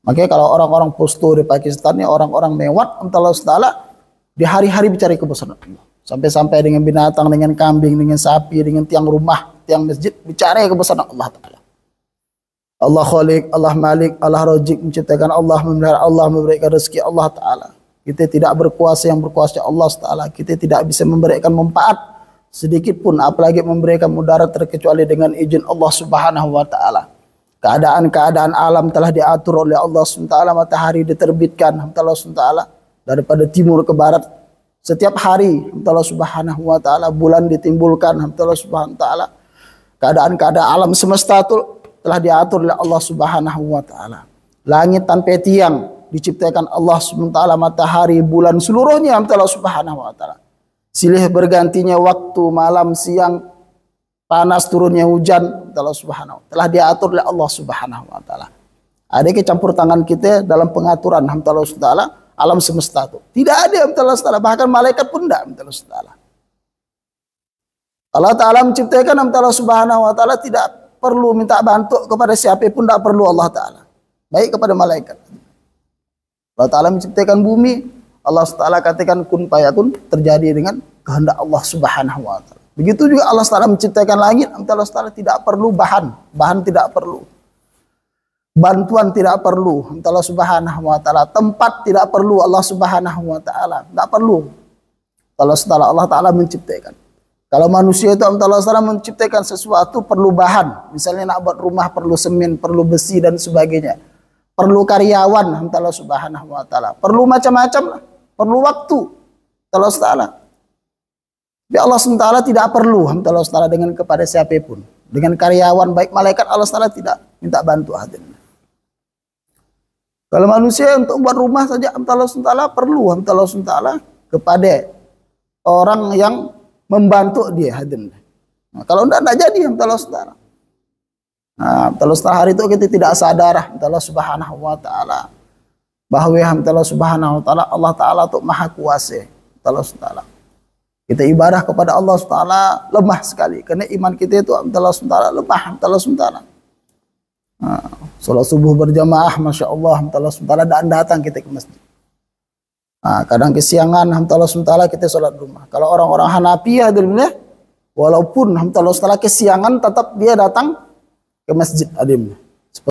Makanya kalau orang-orang posto di Pakistan ini orang-orang mewah, Allah Taala di hari-hari bicara kebesaran Allah. Sampai-sampai dengan binatang, dengan kambing, dengan sapi, dengan tiang rumah, tiang masjid, bicara kebesaran Allah Taala. Allah Khaliq, Allah Malik, Allah Razik, menciptakan, Allah memelihara, Allah memberikan rezeki, Allah Taala. Kita tidak berkuasa, yang berkuasa Allah Taala. Kita tidak bisa memberikan manfaat sedikit pun, apalagi memberikan mudarat terkecuali dengan izin Allah Subhanahu wa Taala. Keadaan-keadaan alam telah diatur oleh Allah SWT. Matahari diterbitkan Allah SWT daripada timur ke barat. Setiap hari Allah Subhanahu wa Ta'ala. Bulan ditimbulkan Allah Subhanahu wa Ta'ala. Keadaan-keadaan alam semesta itu telah diatur oleh Allah Subhanahu wa Ta'ala. Langit tanpa tiang diciptakan Allah SWT. Matahari, bulan, seluruhnya Allah Subhanahu wa Ta'ala. Silih bergantinya waktu, malam, siang, panas, turunnya hujan, Allah Subhanahu wa Ta'ala telah diatur oleh Allah Subhanahu wa Ta'ala. Ada kecampur tangan kita dalam pengaturan Allah Subhanahu wa Ta'ala alam semesta itu. Tidak ada Allah Subhanahu wa Ta'ala, bahkan malaikat pun tidak Allah Subhanahu wa Ta'ala. Allah Ta'ala menciptakan Allah Subhanahu wa Ta'ala tidak perlu minta bantu kepada siapa pun, tidak perlu Allah Ta'ala. Baik kepada malaikat. Allah Ta'ala menciptakan bumi, Allah Ta'ala katakan kun fayakun, terjadi dengan kehendak Allah Subhanahu wa Ta'ala. Begitu juga Allah Ta'ala menciptakan langit, Allah Ta'ala tidak perlu bahan tidak perlu. Bantuan tidak perlu, Allah Subhanahu wa Ta'ala. Tempat tidak perlu, Allah Subhanahu wa Ta'ala. Tidak perlu. Allah Ta'ala menciptakan. Kalau manusia itu Allah Ta'ala menciptakan sesuatu perlu bahan. Misalnya nak buat rumah perlu semen, perlu besi dan sebagainya. Perlu karyawan, Allah Subhanahu wa Ta'ala. Perlu macam-macam, perlu waktu, Allah Ta'ala. Ya Allah SWT tidak perlu Allah SWT dengan kepada siapapun. Dengan karyawan baik malaikat Allah SWT tidak minta bantu hadirin. Kalau manusia untuk buat rumah saja Allah SWT perlu Allah SWT kepada orang yang membantu dia hadirin. Nah, kalau tidak jadi Allah SWT. Nah, Allah SWT hari itu kita tidak sadar Allah Subhanahu wa Ta'ala bahwa Allah Subhanahu wa Ta'ala Allah Ta'ala itu maha kuasa Allah SWT. Kita ibadah kepada Allah SWT lemah sekali. Karena iman kita itu Allah SWT lemah. Allah SWT. Salat subuh berjamaah, Masya Allah. Allah SWT dan datang kita ke masjid. Kadang kesiangan, Allah SWT kita salat rumah. Kalau orang-orang Hanafi, walaupun Allah SWT kesiangan, tetap dia datang ke masjid.